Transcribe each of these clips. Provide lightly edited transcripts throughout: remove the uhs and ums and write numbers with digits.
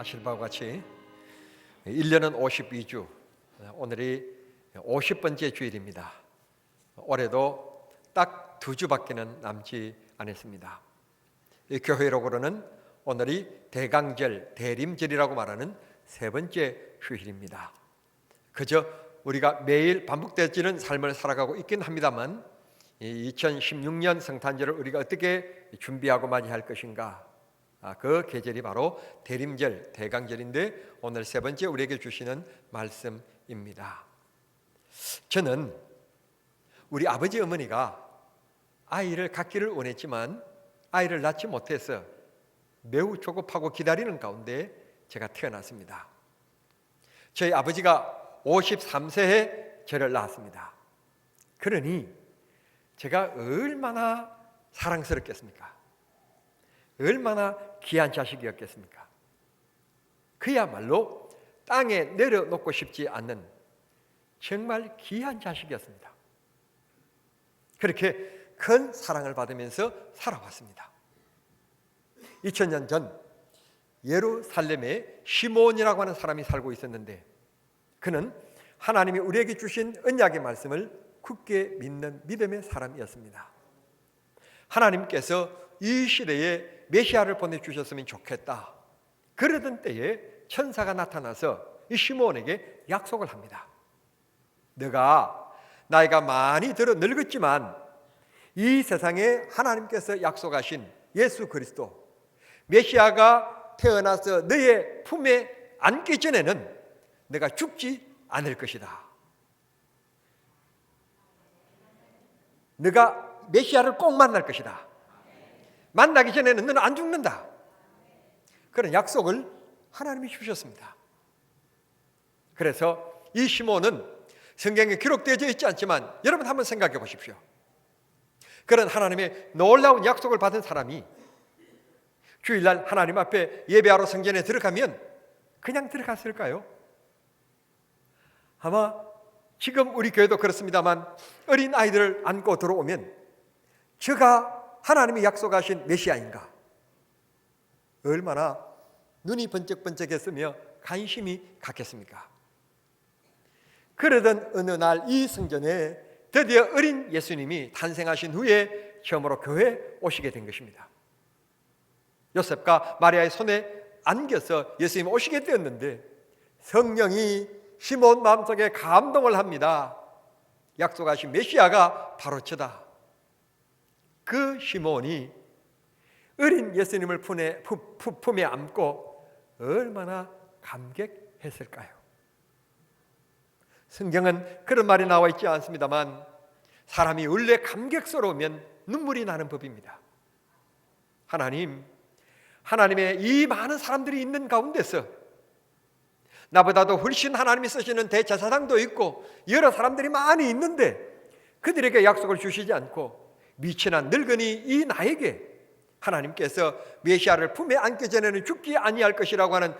아실 바와 같이 1년은 52주, 오늘이 50번째 주일입니다. 올해도 딱 2주밖에는 남지 않았습니다. 교회록으로는 오늘이 대강절, 대림절이라고 말하는 3번째 휴일입니다. 그저 우리가 매일 반복되지는 삶을 살아가고 있긴 합니다만 2016년 성탄절을 우리가 어떻게 준비하고 맞이할 것인가, 그 계절이 바로 대림절, 대강절인데 오늘 3번째 우리에게 주시는 말씀입니다. 저는 우리 아버지 어머니가 아이를 갖기를 원했지만 아이를 낳지 못해서 매우 조급하고 기다리는 가운데 제가 태어났습니다. 저희 아버지가 53세에 저를 낳았습니다. 그러니 제가 얼마나 사랑스럽겠습니까? 얼마나 귀한 자식이었겠습니까? 그야말로 땅에 내려놓고 싶지 않는 정말 귀한 자식이었습니다. 그렇게 큰 사랑을 받으면서 살아왔습니다. 2000년 전 예루살렘에 시몬이라고 하는 사람이 살고 있었는데, 그는 하나님이 우리에게 주신 언약의 말씀을 굳게 믿는 믿음의 사람이었습니다. 하나님께서 이 시대에 메시아를 보내주셨으면 좋겠다, 그러던 때에 천사가 나타나서 이 시몬에게 약속을 합니다. 너가 나이가 많이 들어 늙었지만 이 세상에 하나님께서 약속하신 예수 그리스도 메시아가 태어나서 너의 품에 안기 전에는 내가 죽지 않을 것이다. 너가 메시아를 꼭 만날 것이다. 만나기 전에는 너는 안 죽는다. 그런 약속을 하나님이 주셨습니다. 그래서 이 시몬은 성경에 기록되어 있지 않지만 여러분 한번 생각해 보십시오. 그런 하나님의 놀라운 약속을 받은 사람이 주일날 하나님 앞에 예배하러 성전에 들어가면 그냥 들어갔을까요? 아마 지금 우리 교회도 그렇습니다만 어린 아이들을 안고 들어오면 저가 하나님이 약속하신 메시아인가? 얼마나 눈이 번쩍번쩍했으며 관심이 갔겠습니까? 그러던 어느 날 이 성전에 드디어 어린 예수님이 탄생하신 후에 처음으로 교회에 오시게 된 것입니다. 요셉과 마리아의 손에 안겨서 예수님이 오시게 되었는데 성령이 시몬 마음속에 감동을 합니다. 약속하신 메시아가 바로 저다. 그 시몬이 어린 예수님을 품에 안고 얼마나 감격했을까요? 성경은 그런 말이 나와 있지 않습니다만 사람이 원래 감격스러우면 눈물이 나는 법입니다. 하나님의 이 많은 사람들이 있는 가운데서 나보다도 훨씬 하나님이 쓰시는 대제사장도 있고 여러 사람들이 많이 있는데 그들에게 약속을 주시지 않고 미천한 늙은이 이 나에게 하나님께서 메시아를 품에 안기 전에는 죽지 아니할 것이라고 하는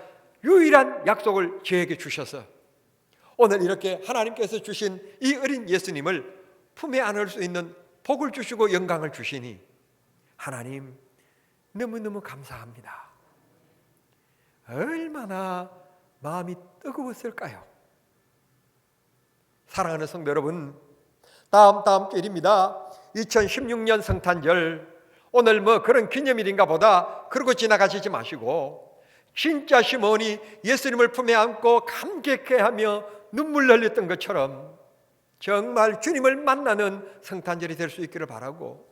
유일한 약속을 저에게 주셔서 오늘 이렇게 하나님께서 주신 이 어린 예수님을 품에 안을 수 있는 복을 주시고 영광을 주시니 하나님 너무너무 감사합니다. 얼마나 마음이 뜨거웠을까요? 사랑하는 성도 여러분, 다음 주일입니다. 2016년 성탄절, 오늘 그런 기념일인가 보다 그러고 지나가시지 마시고 진짜 시몬이 예수님을 품에 안고 감격해하며 눈물 흘렸던 것처럼 정말 주님을 만나는 성탄절이 될 수 있기를 바라고,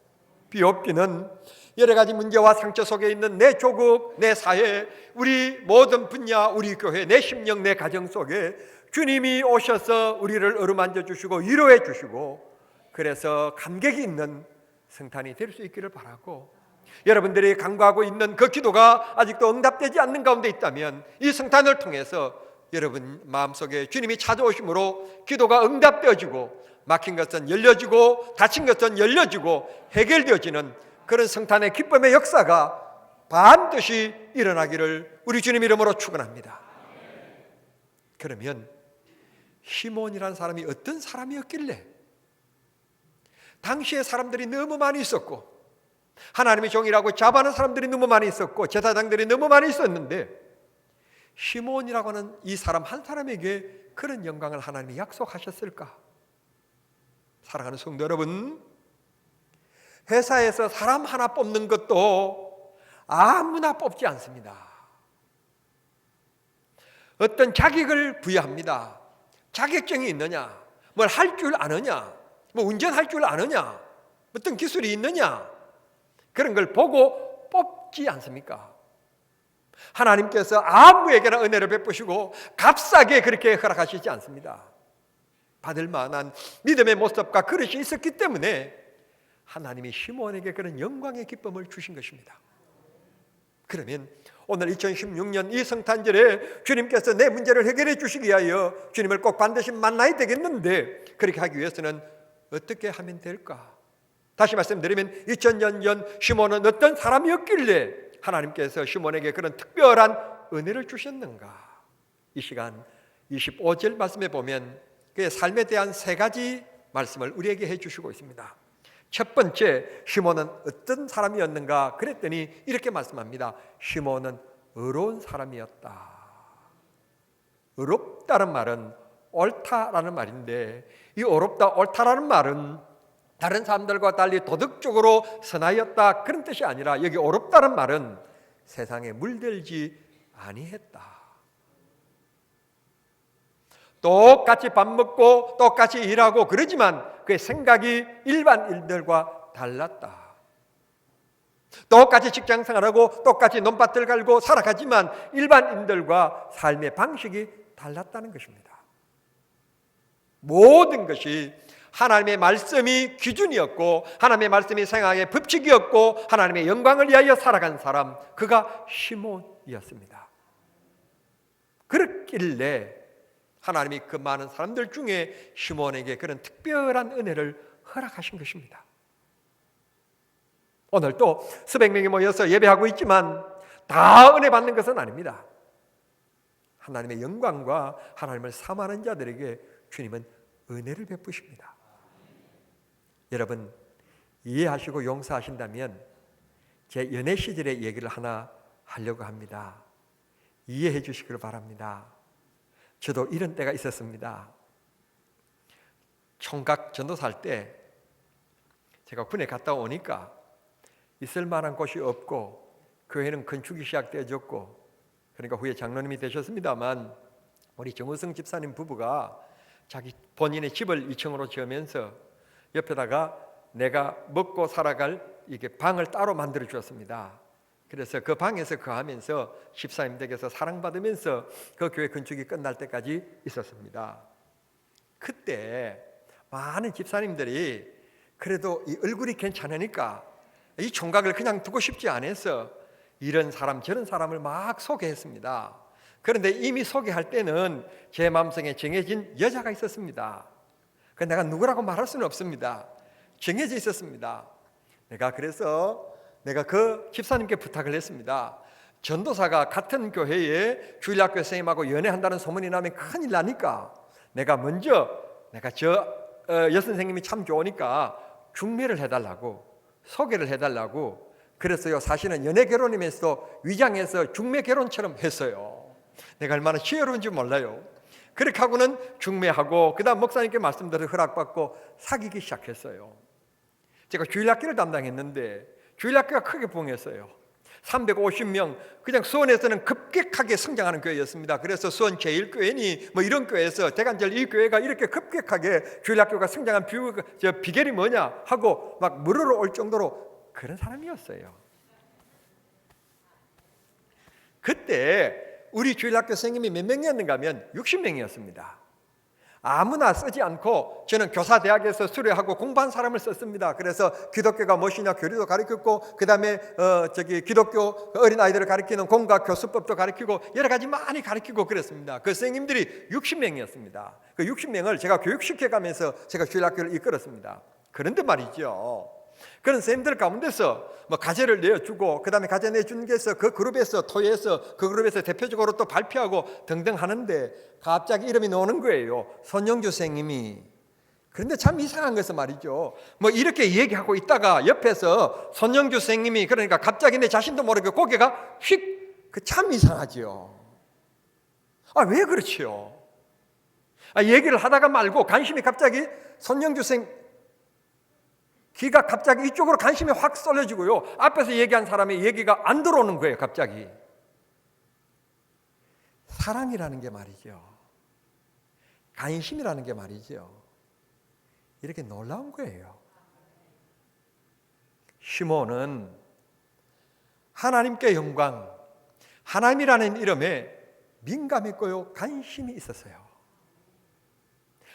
비옵기는 여러 가지 문제와 상처 속에 있는 내 조국, 내 사회, 우리 모든 분야, 우리 교회, 내 심령, 내 가정 속에 주님이 오셔서 우리를 어루만져 주시고 위로해 주시고 그래서 감격이 있는 성탄이 될 수 있기를 바라고, 여러분들이 간구하고 있는 그 기도가 아직도 응답되지 않는 가운데 있다면 이 성탄을 통해서 여러분 마음속에 주님이 찾아오심으로 기도가 응답되어지고 막힌 것은 열려지고 닫힌 것은 열려지고 해결되어지는 그런 성탄의 기쁨의 역사가 반드시 일어나기를 우리 주님 이름으로 축원합니다. 그러면 시몬이라는 사람이 어떤 사람이었길래 당시에 사람들이 너무 많이 있었고 하나님의 종이라고 자부하는 사람들이 너무 많이 있었고 제사장들이 너무 많이 있었는데 시몬이라고 하는 이 사람 한 사람에게 그런 영광을 하나님이 약속하셨을까? 사랑하는 성도 여러분, 회사에서 사람 하나 뽑는 것도 아무나 뽑지 않습니다. 어떤 자격을 부여합니다. 자격증이 있느냐? 뭘 할 줄 아느냐? 뭐 운전할 줄 아느냐? 어떤 기술이 있느냐? 그런 걸 보고 뽑지 않습니까? 하나님께서 아무에게나 은혜를 베푸시고 값싸게 그렇게 허락하시지 않습니다. 받을 만한 믿음의 모습과 그릇이 있었기 때문에 하나님이 시몬에게 그런 영광의 기쁨을 주신 것입니다. 그러면 오늘 2016년 이 성탄절에 주님께서 내 문제를 해결해 주시기 위하여 주님을 꼭 반드시 만나야 되겠는데, 그렇게 하기 위해서는 어떻게 하면 될까? 다시 말씀드리면 2000년 전 시몬은 어떤 사람이었길래 하나님께서 시몬에게 그런 특별한 은혜를 주셨는가? 이 시간 25절 말씀에 보면 그의 삶에 대한 세 가지 말씀을 우리에게 해주시고 있습니다. 첫 번째, 시몬은 어떤 사람이었는가? 그랬더니 이렇게 말씀합니다. 시몬은 의로운 사람이었다. 의롭다는 말은 옳다라는 말인데, 이 의롭다, 옳다라는 말은 다른 사람들과 달리 도덕적으로 선하였다 그런 뜻이 아니라, 여기 의롭다는 말은 세상에 물들지 아니했다. 똑같이 밥 먹고 똑같이 일하고 그러지만 그의 생각이 일반인들과 달랐다. 똑같이 직장 생활하고 똑같이 논밭을 갈고 살아가지만 일반인들과 삶의 방식이 달랐다는 것입니다. 모든 것이 하나님의 말씀이 기준이었고 하나님의 말씀이 생활의 법칙이었고 하나님의 영광을 위하여 살아간 사람, 그가 시몬이었습니다. 그렇길래 하나님이 그 많은 사람들 중에 시몬에게 그런 특별한 은혜를 허락하신 것입니다. 오늘 또 수백 명이 모여서 예배하고 있지만 다 은혜 받는 것은 아닙니다. 하나님의 영광과 하나님을 사모하는 자들에게 주님은 은혜를 베푸십니다. 여러분, 이해하시고 용서하신다면 제 연애 시절의 얘기를 하나 하려고 합니다. 이해해 주시기를 바랍니다. 저도 이런 때가 있었습니다. 총각 전도사 때 제가 군에 갔다 오니까 있을 만한 곳이 없고 교회는 건축이 시작되어졌고, 그러니까 후에 장로님이 되셨습니다만 우리 정우성 집사님 부부가 자기 본인의 집을 2층으로 지으면서 옆에다가 내가 먹고 살아갈 이게 방을 따로 만들어 주었습니다. 그래서 그 방에서 거하면서 집사님 댁에서 사랑받으면서 그 교회 건축이 끝날 때까지 있었습니다. 그때 많은 집사님들이 그래도 이 얼굴이 괜찮으니까 이 총각을 그냥 두고 싶지 않아서 이런 사람 저런 사람을 막 소개했습니다. 그런데 이미 소개할 때는 제 마음속에 정해진 여자가 있었습니다. 내가 누구라고 말할 수는 없습니다. 정해져 있었습니다. 그래서 내가 그 집사님께 부탁을 했습니다. 전도사가 같은 교회에 주일학교 선생님하고 연애한다는 소문이 나면 큰일 나니까 내가 여선생님이 참 좋으니까 중매를 해달라고, 소개를 해달라고 그랬어요. 사실은 연애 결혼이면서도 위장해서 중매 결혼처럼 했어요. 내가 얼마나 지혜로운지 몰라요. 그렇게 하고는 중매하고 그 다음 목사님께 말씀대로 허락받고 사귀기 시작했어요. 제가 주일학교를 담당했는데 주일학교가 크게 부흥했어요. 350명, 그냥 수원에서는 급격하게 성장하는 교회였습니다. 그래서 수원 제1교회니 뭐 이런 교회에서 대간절 이 교회가 이렇게 급격하게 주일학교가 성장한 비결이 뭐냐 하고 막 물으러 올 정도로 그런 사람이었어요. 그때 우리 주일학교 선생님이 몇 명이었는가 하면 60명이었습니다. 아무나 쓰지 않고 저는 교사대학에서 수료하고 공부한 사람을 썼습니다. 그래서 기독교가 무엇이냐 교리도 가르쳤고 그 다음에 기독교 어린아이들을 가르치는 공과 교수법도 가르치고 여러 가지 많이 가르치고 그랬습니다. 그 선생님들이 60명이었습니다. 그 60명을 제가 교육시켜가면서 제가 주일학교를 이끌었습니다. 그런데 말이죠, 그런 선생님들 가운데서 뭐 과제를 내어주고 그 다음에 과제 내준 게서 그 그룹에서 토의해서 그 그룹에서 대표적으로 또 발표하고 등등 하는데 갑자기 이름이 나오는 거예요. 손영주 선생님이. 그런데 참 이상한 것은 말이죠, 뭐 이렇게 얘기하고 있다가 옆에서 손영주 선생님이 그러니까 갑자기 내 자신도 모르게 고개가 휙, 그 참 이상하지요. 왜 그렇지요? 얘기를 하다가 말고 관심이 갑자기 손영주생 귀가 갑자기 이쪽으로 관심이 확 쏠려지고요. 앞에서 얘기한 사람의 얘기가 안 들어오는 거예요, 갑자기. 사랑이라는 게 말이죠. 관심이라는 게 말이죠. 이렇게 놀라운 거예요. 시몬은 하나님께 영광, 하나님이라는 이름에 민감했고요, 관심이 있었어요.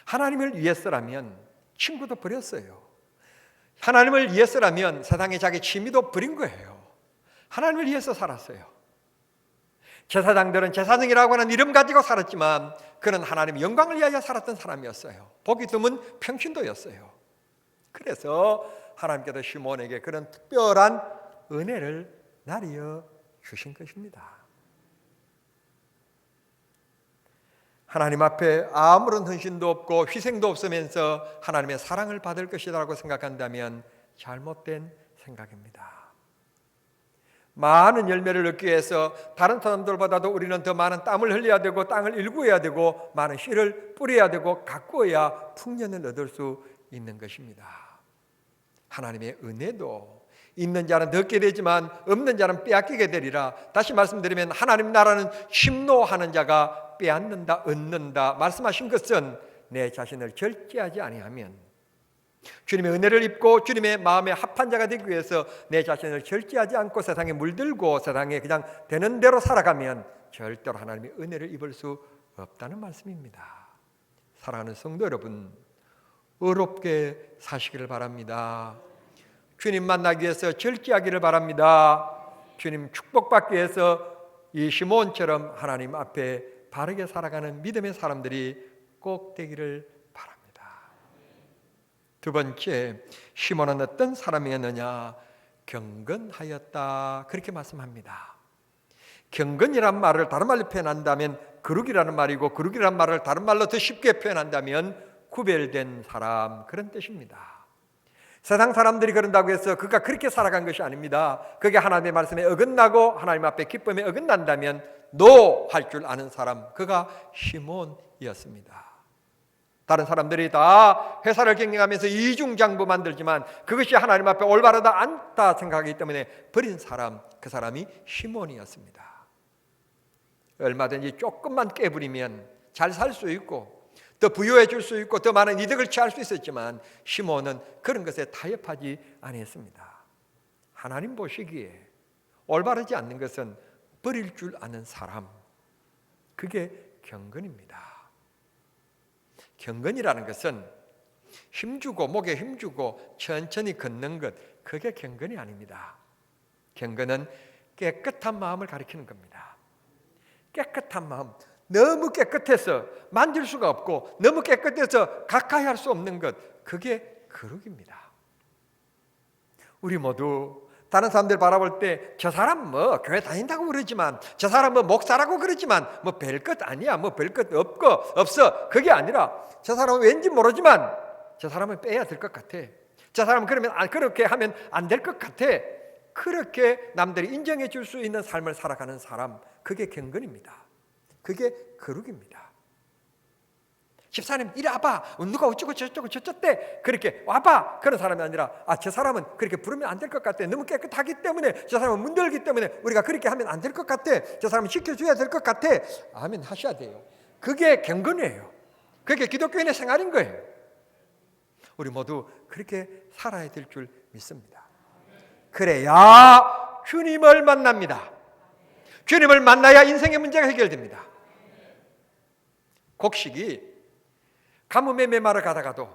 하나님을 위해서라면 친구도 버렸어요. 하나님을 위해서라면 세상에 자기 취미도 버린 거예요. 하나님을 위해서 살았어요. 제사장들은 제사장이라고 하는 이름 가지고 살았지만 그는 하나님의 영광을 위하여 살았던 사람이었어요. 보기 드문 평신도였어요. 그래서 하나님께서 시몬에게 그런 특별한 은혜를 나뉘어 주신 것입니다. 하나님 앞에 아무런 헌신도 없고 희생도 없으면서 하나님의 사랑을 받을 것이라고 생각한다면 잘못된 생각입니다. 많은 열매를 얻기 위해서 다른 사람들보다도 우리는 더 많은 땀을 흘려야 되고 땅을 일구어야 되고 많은 씨를 뿌려야 되고 가꾸어야 풍년을 얻을 수 있는 것입니다. 하나님의 은혜도 있는 자는 얻게 되지만 없는 자는 빼앗기게 되리라. 다시 말씀드리면 하나님 나라는 심노하는 자가 빼앗는다, 얻는다 말씀하신 것은 내 자신을 절제하지 아니하면, 주님의 은혜를 입고 주님의 마음에 합한 자가 되기 위해서 내 자신을 절제하지 않고 세상에 물들고 세상에 그냥 되는 대로 살아가면 절대로 하나님의 은혜를 입을 수 없다는 말씀입니다. 사랑하는 성도 여러분, 의롭게 사시기를 바랍니다. 주님 만나기 위해서 절제하기를 바랍니다. 주님 축복받기 위해서 이 시몬처럼 하나님 앞에 바르게 살아가는 믿음의 사람들이 꼭 되기를 바랍니다. 두 번째, 시몬은 어떤 사람이었느냐? 경건하였다, 그렇게 말씀합니다. 경건이란 말을 다른 말로 표현한다면 거룩이라는 말이고, 거룩이라는 말을 다른 말로 더 쉽게 표현한다면 구별된 사람, 그런 뜻입니다. 세상 사람들이 그런다고 해서 그가 그렇게 살아간 것이 아닙니다. 그게 하나님의 말씀에 어긋나고 하나님 앞에 기쁨에 어긋난다면 노 할 줄 아는 사람, 그가 시몬이었습니다. 다른 사람들이 다 회사를 경영하면서 이중장부 만들지만 그것이 하나님 앞에 올바르다 않다 생각하기 때문에 버린 사람, 그 사람이 시몬이었습니다. 얼마든지 조금만 깨부리면 잘 살 수 있고 더 부유해질 수 있고 더 많은 이득을 취할 수 있었지만 시몬은 그런 것에 타협하지 아니했습니다. 하나님 보시기에 올바르지 않는 것은 버릴 줄 아는 사람, 그게 경건입니다. 경건이라는 것은 힘주고 목에 힘주고 천천히 걷는 것, 그게 경건이 아닙니다. 경건은 깨끗한 마음을 가리키는 겁니다. 깨끗한 마음, 너무 깨끗해서 만질 수가 없고 너무 깨끗해서 가까이 할 수 없는 것, 그게 거룩입니다. 우리 모두 다른 사람들 바라볼 때 저 사람 뭐 교회 다닌다고 그러지만, 저 사람 뭐 목사라고 그러지만 뭐 별것 아니야, 뭐 별것 없어, 그게 아니라 저 사람은 왠지 모르지만 저 사람은 빼야 될 것 같아, 저 사람은 그렇게 하면 안 될 것 같아, 그렇게 남들이 인정해 줄 수 있는 삶을 살아가는 사람, 그게 경건입니다. 그게 거룩입니다. 집사님 이리 와봐, 누가 어쩌고 저쩌고 저쩌대, 그렇게 와봐, 그런 사람이 아니라 저 사람은 그렇게 부르면 안 될 것 같아, 너무 깨끗하기 때문에, 저 사람은 문들기 때문에 우리가 그렇게 하면 안 될 것 같아, 저 사람은 지켜줘야 될 것 같아, 아멘 하셔야 돼요. 그게 경건이에요. 그게 기독교인의 생활인 거예요. 우리 모두 그렇게 살아야 될 줄 믿습니다. 그래야 주님을 만납니다. 주님을 만나야 인생의 문제가 해결됩니다. 곡식이 가뭄에 메마르 가다가도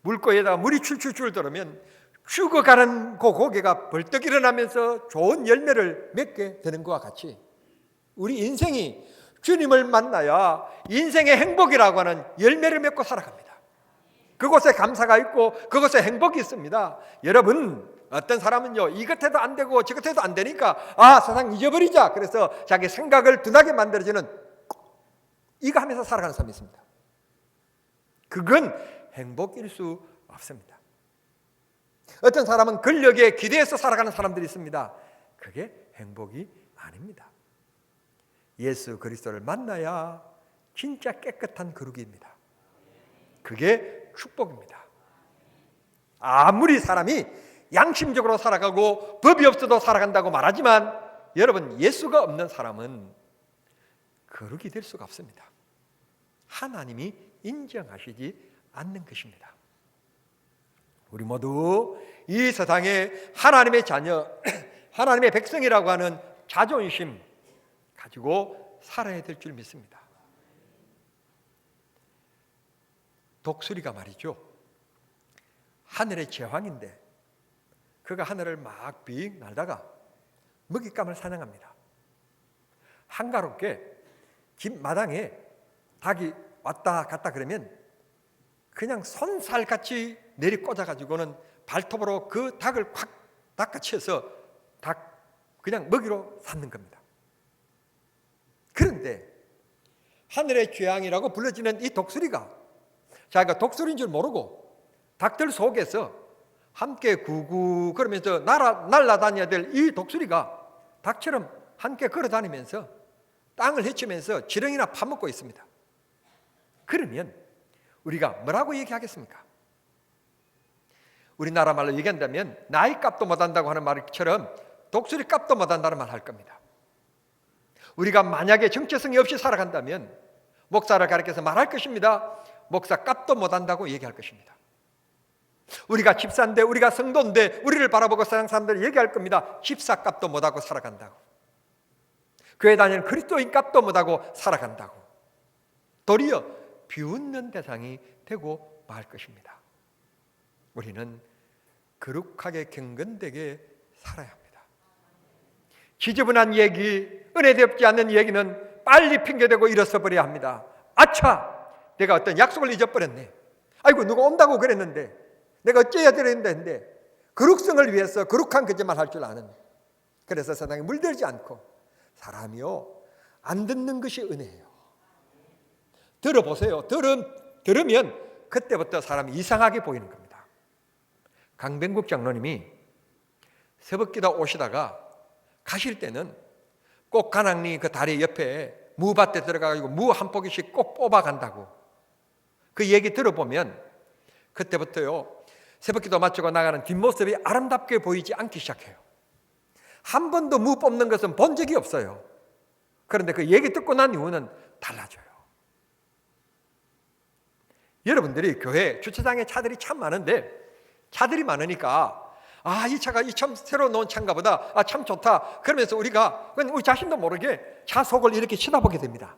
물고에다가 물이 출출출 들어오면 죽어가는 그 고개가 벌떡 일어나면서 좋은 열매를 맺게 되는 것과 같이 우리 인생이 주님을 만나야 인생의 행복이라고 하는 열매를 맺고 살아갑니다. 그곳에 감사가 있고 그곳에 행복이 있습니다. 여러분, 어떤 사람은요, 이것 해도 안 되고 저것 해도 안 되니까 세상 잊어버리자, 그래서 자기 생각을 둔하게 만들어주는 이거 하면서 살아가는 사람이 있습니다. 그건 행복일 수 없습니다. 어떤 사람은 권력에 기대해서 살아가는 사람들이 있습니다. 그게 행복이 아닙니다. 예수 그리스도를 만나야 진짜 깨끗한 거룩입니다. 그게 축복입니다. 아무리 사람이 양심적으로 살아가고 법이 없어도 살아간다고 말하지만 여러분, 예수가 없는 사람은 거룩이 될 수가 없습니다. 하나님이 인정하시지 않는 것입니다. 우리 모두 이 세상에 하나님의 자녀, 하나님의 백성이라고 하는 자존심 가지고 살아야 될 줄 믿습니다. 독수리가 말이죠, 하늘의 제왕인데 그가 하늘을 막 빙 날다가 먹잇감을 사냥합니다. 한가롭게 집 마당에 닭이 왔다 갔다 그러면 그냥 손살같이 내리 꽂아가지고는 발톱으로 그 닭을 확 낚아채서 닭 그냥 먹이로 삼는 겁니다. 그런데 하늘의 죄왕이라고 불려지는 이 독수리가 자기가 독수리인 줄 모르고 닭들 속에서 함께 구구 그러면서 날아다녀야 될 이 독수리가 닭처럼 함께 걸어다니면서 땅을 헤치면서 지렁이나 파먹고 있습니다. 그러면 우리가 뭐라고 얘기하겠습니까? 우리나라 말로 얘기한다면 나이 값도 못한다고 하는 말처럼 독수리 값도 못한다는 말 할 겁니다. 우리가 만약에 정체성이 없이 살아간다면 목사를 가리켜서 말할 것입니다. 목사 값도 못한다고 얘기할 것입니다. 우리가 집사인데, 우리가 성도인데 우리를 바라보고 세상 사람들이 얘기할 겁니다. 집사 값도 못하고 살아간다고, 교회 다니는 그리스도인 값도 못하고 살아간다고, 도리어 비웃는 대상이 되고 말 것입니다. 우리는 거룩하게 경건되게 살아야 합니다. 지저분한 얘기, 은혜롭지 않는 얘기는 빨리 핑계대고 일어서버려야 합니다. 아차, 내가 어떤 약속을 잊어버렸네. 아이고, 누가 온다고 그랬는데 내가 어째야 되는데, 거룩성을 위해서 거룩한 거짓말 할 줄 아는, 그래서 세상에 물들지 않고 사람이요, 안 듣는 것이 은혜예요. 들어보세요. 들으면 그때부터 사람이 이상하게 보이는 겁니다. 강병국 장로님이 새벽기도 오시다가 가실 때는 꼭 가랑리 그 다리 옆에 무밭에 들어가가지고 무 한 포기씩 꼭 뽑아간다고. 그 얘기 들어보면 그때부터요, 새벽기도 마치고 나가는 뒷모습이 아름답게 보이지 않기 시작해요. 한 번도 무 뽑는 것은 본 적이 없어요. 그런데 그 얘기 듣고 난 이후는 달라져요. 여러분들이 교회 주차장에 차들이 참 많은데, 차들이 많으니까 이 차가 참 새로 놓은 차인가 보다, 참 좋다 그러면서 우리가 우리 자신도 모르게 차 속을 이렇게 쳐다보게 됩니다.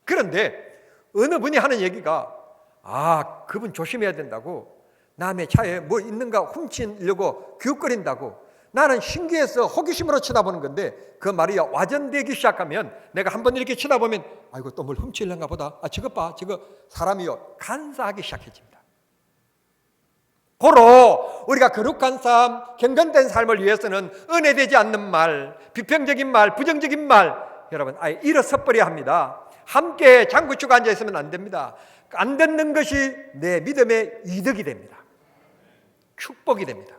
그런데 어느 분이 하는 얘기가, 그분 조심해야 된다고, 남의 차에 뭐 있는가 훔치려고 기웃거린다고. 나는 신기해서 호기심으로 쳐다보는 건데 그 말이 와전되기 시작하면 내가 한번 이렇게 쳐다보면 아이고, 또 뭘 훔치려는가 보다, 저거 봐, 저거 사람이요, 간사하기 시작해집니다. 고로 우리가 거룩한 삶, 경건된 삶을 위해서는 은혜되지 않는 말, 비평적인 말, 부정적인 말, 여러분 아예 일어서 버려야 합니다. 함께 장구치고 앉아 있으면 안 됩니다. 안 듣는 것이 내 믿음의 이득이 됩니다. 축복이 됩니다.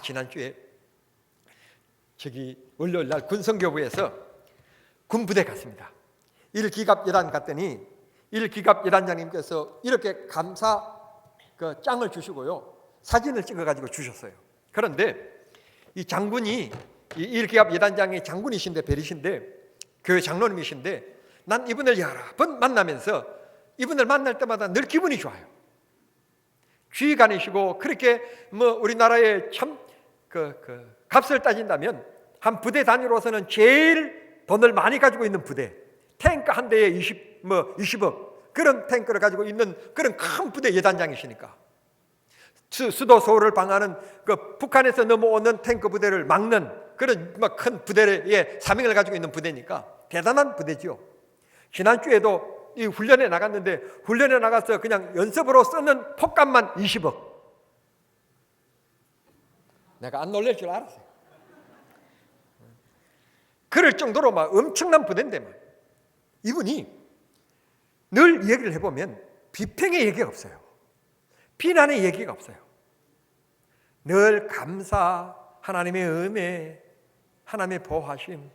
지난주에 월요일날 군성교부에서 군부대 갔습니다. 1기갑 여단 갔더니 1기갑 여단장님께서 이렇게 감사 짱을 주시고요, 사진을 찍어가지고 주셨어요. 그런데 이 장군이, 이 1기갑 여단장이 장군이신데, 베리신데, 교회 장로님이신데, 난 이분을 여러 번 만나면서 이분을 만날 때마다 늘 기분이 좋아요. 지휘관이시고, 그렇게 우리나라의 참 값을 따진다면 한 부대 단위로서는 제일 돈을 많이 가지고 있는 부대, 탱크 한 대에 20억 그런 탱크를 가지고 있는 그런 큰 부대 예단장이시니까, 수도 서울을 방하는 북한에서 넘어오는 탱크 부대를 막는 그런 큰 부대의 사명을 가지고 있는 부대니까 대단한 부대죠. 지난주에도 이 훈련에 나갔는데, 훈련에 나가서 그냥 연습으로 쓰는 폭감만 20억. 내가 안 놀랄 줄 알았어요. 그럴 정도로 엄청난 부대인데, 이분이 늘 얘기를 해보면 비평의 얘기가 없어요. 비난의 얘기가 없어요. 늘 감사, 하나님의 은혜, 하나님의 보호하심.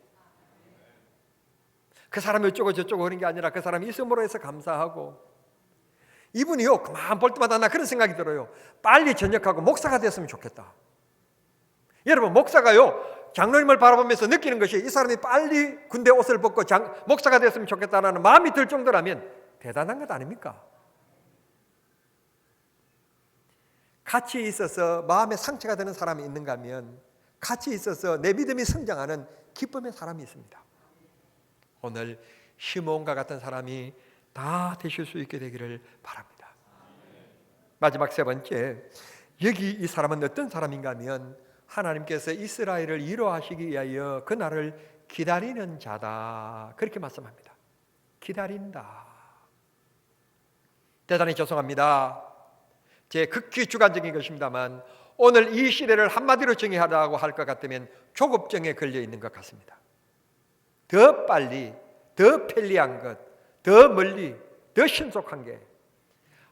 그 사람이 어쩌고 저쩌고 하는 게 아니라 그 사람이 있음으로 해서 감사하고, 이분이요 그만 볼 때마다 나 그런 생각이 들어요. 빨리 전역하고 목사가 됐으면 좋겠다. 여러분, 목사가요 장로님을 바라보면서 느끼는 것이 이 사람이 빨리 군대 옷을 벗고 목사가 됐으면 좋겠다라는 마음이 들 정도라면 대단한 것 아닙니까? 같이 있어서 마음에 상처가 되는 사람이 있는가 하면 같이 있어서 내 믿음이 성장하는 기쁨의 사람이 있습니다. 오늘 시몬과 같은 사람이 다 되실 수 있게 되기를 바랍니다. 마지막 세 번째, 여기 이 사람은 어떤 사람인가 하면 하나님께서 이스라엘을 위로하시기 위하여 그날을 기다리는 자다, 그렇게 말씀합니다. 기다린다. 대단히 죄송합니다. 제 극히 주관적인 것입니다만 오늘 이 시대를 한마디로 정의하라고 할 것 같으면 조급증에 걸려 있는 것 같습니다. 더 빨리, 더 편리한 것, 더 멀리, 더 신속한 게,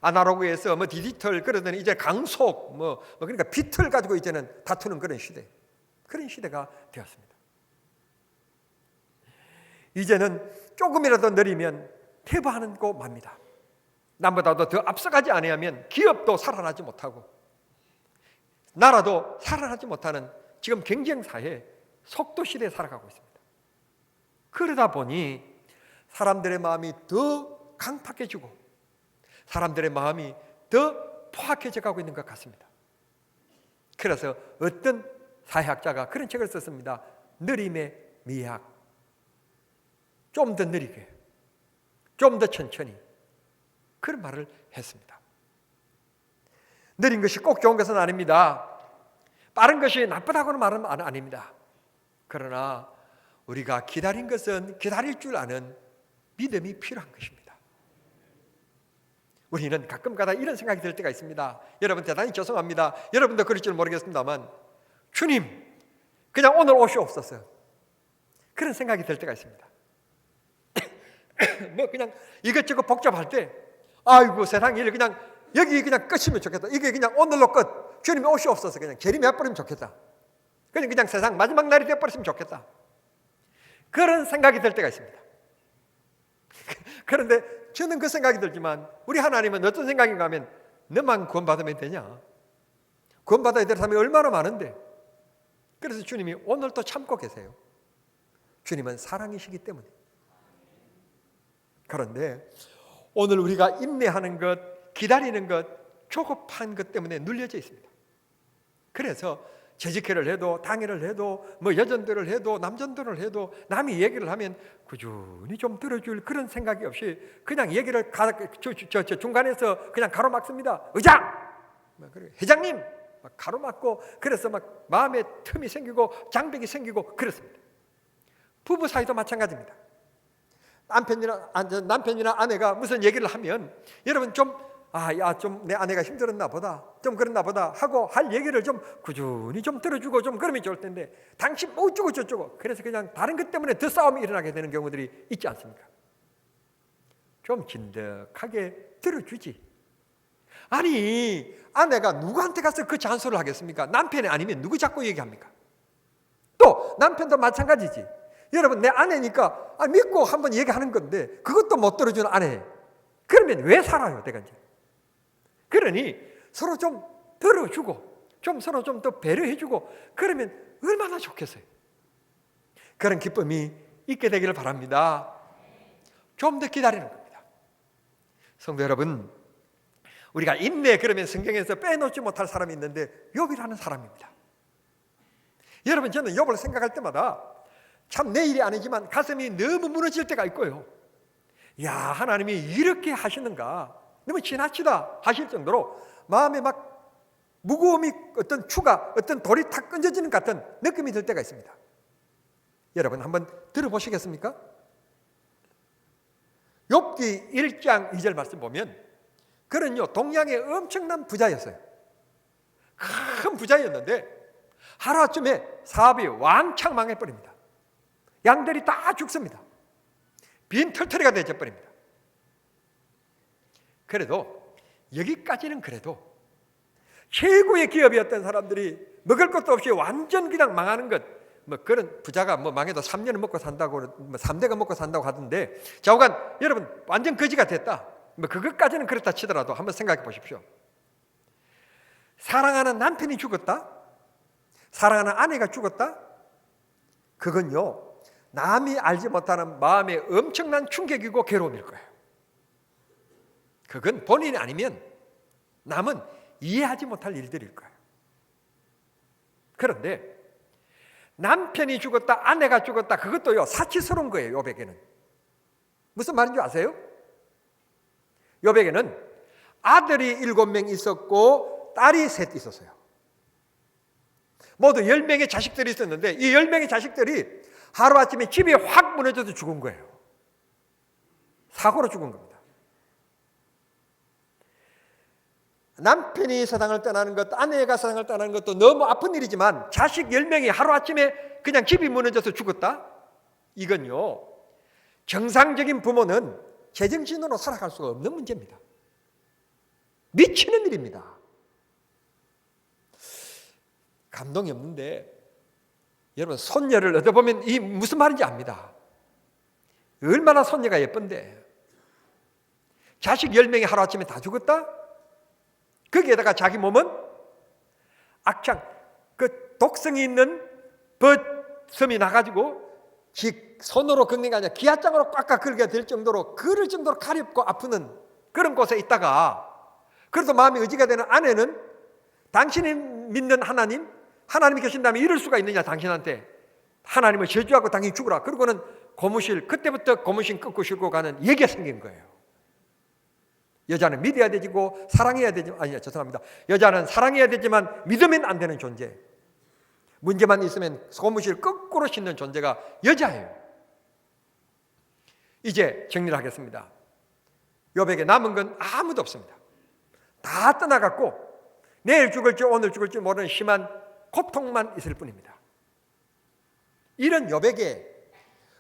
아날로그에서 디지털 그러더니 이제 강속 그러니까 비트를 가지고 이제는 다투는 그런 시대, 그런 시대가 되었습니다. 이제는 조금이라도 느리면 퇴보하고 맙니다. 남보다도 더 앞서가지 않으면 기업도 살아나지 못하고 나라도 살아나지 못하는 지금 경쟁사회 속도 시대에 살아가고 있습니다. 그러다 보니 사람들의 마음이 더 강팍해지고 사람들의 마음이 더 포악해져 가고 있는 것 같습니다. 그래서 어떤 사회학자가 그런 책을 썼습니다. 느림의 미학. 좀 더 느리게, 좀 더 천천히, 그런 말을 했습니다. 느린 것이 꼭 좋은 것은 아닙니다. 빠른 것이 나쁘다고는 말은 아닙니다. 그러나 우리가 기다린 것은 기다릴 줄 아는 믿음이 필요한 것입니다. 우리는 가끔가다 이런 생각이 들 때가 있습니다. 여러분, 대단히 죄송합니다. 여러분도 그럴 줄 모르겠습니다만 주님, 그냥 오늘 오시옵소서, 그런 생각이 들 때가 있습니다. 그냥 이것저것 복잡할 때 아이고 세상 일 그냥 여기 그냥 끝이면 좋겠다. 이게 그냥 오늘로 끝. 주님이 오시옵소서. 그냥 재림해버리면 좋겠다. 그냥 세상 마지막 날이 되어버렸으면 좋겠다. 그런 생각이 들 때가 있습니다. 그런데 저는 그 생각이 들지만 우리 하나님은 어떤 생각인가 하면 너만 구원받으면 되냐? 구원받아야 될 사람이 얼마나 많은데. 그래서 주님이 오늘도 참고 계세요. 주님은 사랑이시기 때문에. 그런데 오늘 우리가 인내하는 것, 기다리는 것, 조급한 것 때문에 눌려져 있습니다. 그래서 재직회를 해도 당회를 해도 여전들을 해도 남전들을 해도 남이 얘기를 하면 꾸준히 좀 들어줄 그런 생각이 없이 그냥 얘기를 중간에서 그냥 가로막습니다. 의장! 회장님! 가로막고 그래서 마음에 틈이 생기고 장벽이 생기고 그렇습니다. 부부 사이도 마찬가지입니다. 남편이나 아내가 무슨 얘기를 하면 여러분 좀 내 아내가 힘들었나 보다, 좀 그랬나 보다 하고 할 얘기를 좀 꾸준히 좀 들어주고 좀 그러면 좋을 텐데 당신 어쩌고 저쩌고 그래서 그냥 다른 것 때문에 더 싸움이 일어나게 되는 경우들이 있지 않습니까? 좀 진득하게 들어주지. 아니, 아내가 누구한테 가서 그 잔소리를 하겠습니까? 남편이 아니면 누구 자꾸 얘기합니까? 또 남편도 마찬가지지. 여러분, 내 아내니까 믿고 한번 얘기하는 건데 그것도 못 들어주는 아내, 그러면 왜 살아요, 내가 이제? 그러니 서로 좀 들어주고 좀 서로 좀 더 배려해주고 그러면 얼마나 좋겠어요. 그런 기쁨이 있게 되기를 바랍니다. 좀 더 기다리는 겁니다. 성도 여러분, 우리가 인내 그러면 성경에서 빼놓지 못할 사람이 있는데 욥이라는 사람입니다. 여러분, 저는 욥을 생각할 때마다 참 내 일이 아니지만 가슴이 너무 무너질 때가 있고요. 야, 하나님이 이렇게 하시는가, 너무 지나치다 하실 정도로 마음에 막 무거움이, 어떤 추가, 어떤 돌이 탁 끊어지는 것 같은 느낌이 들 때가 있습니다. 여러분 한번 들어보시겠습니까? 욥기 1장 2절 말씀 보면 그는요 동양의 엄청난 부자였어요. 큰 부자였는데 하루아침에 사업이 왕창 망해버립니다. 양들이 다 죽습니다. 빈털터리가 되어버립니다. 그래도 여기까지는 그래도 최고의 기업이었던 사람들이 먹을 것도 없이 완전 그냥 망하는 것, 뭐 그런 부자가 뭐 망해도 3년은 먹고 산다고, 뭐 3대가 먹고 산다고 하던데, 좌우간 여러분 완전 거지가 됐다. 뭐 그것까지는 그렇다 치더라도 한번 생각해 보십시오. 사랑하는 남편이 죽었다? 사랑하는 아내가 죽었다? 그건요, 남이 알지 못하는 마음의 엄청난 충격이고 괴로움일 거예요. 그건 본인이 아니면 남은 이해하지 못할 일들일 거예요. 그런데 남편이 죽었다, 아내가 죽었다, 그것도요 사치스러운 거예요. 욥에게는 무슨 말인지 아세요? 욥에게는 아들이 7명 있었고 딸이 3 있었어요. 모두 10명의 자식들이 있었는데 이 10명의 자식들이 하루아침에 집이 확 무너져서 죽은 거예요. 사고로 죽은 겁니다. 남편이 세상을 떠나는 것, 아내가 세상을 떠나는 것도 너무 아픈 일이지만 자식 10명이 하루아침에 그냥 집이 무너져서 죽었다? 이건요, 정상적인 부모는 제정신으로 살아갈 수가 없는 문제입니다. 미치는 일입니다. 감동이 없는데 여러분, 손녀를 얻어보면 이 무슨 말인지 압니다. 얼마나 손녀가 예쁜데 자식 10명이 하루아침에 다 죽었다? 거기에다가 자기 몸은 악창, 그 독성이 있는 벗섬이 나가지고 손으로 긁는 게 아니라 기아장으로 꽉꽉 긁어야 될 정도로, 그럴 정도로 가렵고 아프는 그런 곳에 있다가, 그래도 마음이 의지가 되는 아내는 당신이 믿는 하나님이 계신다면 이럴 수가 있느냐, 당신한테 하나님을 저주하고 당연히 죽으라. 그러고는 고무실, 그때부터 고무신 끊고 싣고 가는 얘기가 생긴 거예요. 여자는 믿어야 되고 사랑해야 되지만, 죄송합니다. 여자는 사랑해야 되지만 믿으면 안 되는 존재, 문제만 있으면 고무실 거꾸로 싣는 존재가 여자예요. 이제 정리를 하겠습니다. 욥에게 남은 건 아무도 없습니다. 다 떠나갔고 내일 죽을지 오늘 죽을지 모르는 심한 고통만 있을 뿐입니다. 이런 욥에게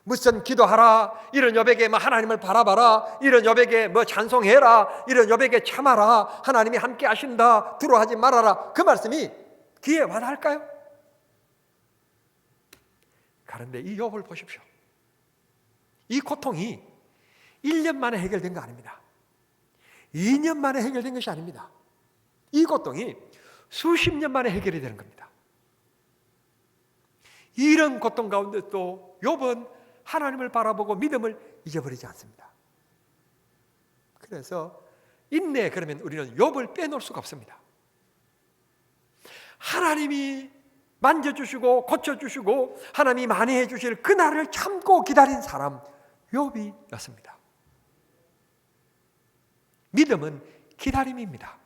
무슨 기도하라, 이런 욥에게 뭐 하나님을 바라봐라, 이런 욥에게 뭐 찬송해라, 이런 욥에게 참아라, 하나님이 함께 하신다, 두려워하지 말아라, 그 말씀이 귀에 와닿을까요? 그런데 이 욥을 보십시오. 이 고통이 1년 만에 해결된 거 아닙니다. 2년 만에 해결된 것이 아닙니다. 이 고통이 수십 년 만에 해결이 되는 겁니다. 이런 고통 가운데 또 욥은 하나님을 바라보고 믿음을 잊어버리지 않습니다. 그래서 인내, 그러면 우리는 욥을 빼놓을 수가 없습니다. 하나님이 만져주시고 고쳐주시고 하나님이 많이 해주실 그날을 참고 기다린 사람 욥이었습니다. 믿음은 기다림입니다.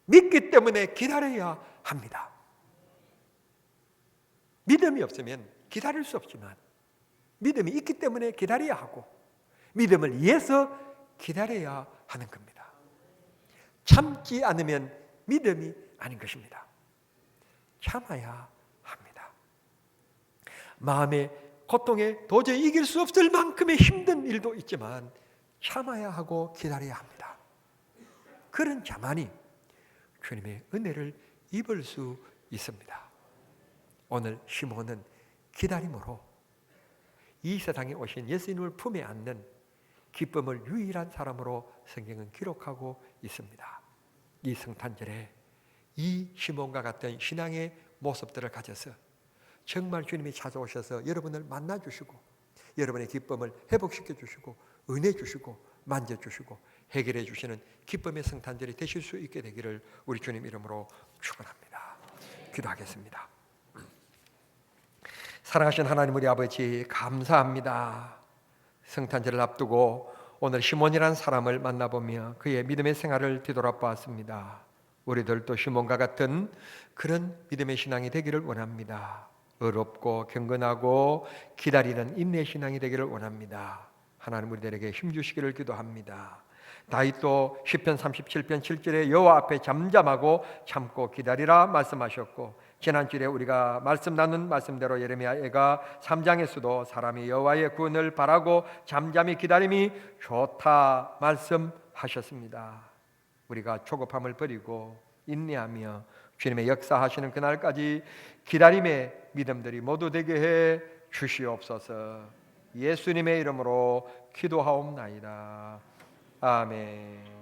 믿기 때문에 기다려야 합니다. 믿음이 없으면 기다릴 수 없지만 믿음이 있기 때문에 기다려야 하고 믿음을 위해서 기다려야 하는 겁니다. 참지 않으면 믿음이 아닌 것입니다. 참아야 합니다. 마음의 고통에 도저히 이길 수 없을 만큼의 힘든 일도 있지만 참아야 하고 기다려야 합니다. 그런 자만이 주님의 은혜를 입을 수 있습니다. 오늘 시몬은 기다림으로 이 세상에 오신 예수님을 품에 안는 기쁨을 유일한 사람으로 성경은 기록하고 있습니다. 이 성탄절에 이 시몬과 같은 신앙의 모습들을 가져서 정말 주님이 찾아오셔서 여러분을 만나주시고 여러분의 기쁨을 회복시켜 주시고 은혜 주시고 만져주시고 해결해 주시는 기쁨의 성탄절이 되실 수 있게 되기를 우리 주님 이름으로 축원합니다. 기도하겠습니다. 사랑하신 하나님 우리 아버지, 감사합니다. 성탄절을 앞두고 오늘 시몬이라는 사람을 만나보며 그의 믿음의 생활을 뒤돌아보았습니다. 우리들도 시몬과 같은 그런 믿음의 신앙이 되기를 원합니다. 어렵고 경건하고 기다리는 인내 신앙이 되기를 원합니다. 하나님 우리들에게 힘주시기를 기도합니다. 다윗도 시편 37편 7절에 여호와 앞에 잠잠하고 참고 기다리라 말씀하셨고, 지난주에 우리가 말씀 나눈 말씀대로 예레미야가 3장에서도 사람이 여호와의 구원을 바라고 잠잠히 기다림이 좋다 말씀하셨습니다. 우리가 조급함을 버리고 인내하며 주님의 역사하시는 그날까지 기다림의 믿음들이 모두 되게 해 주시옵소서. 예수님의 이름으로 기도하옵나이다. 아멘.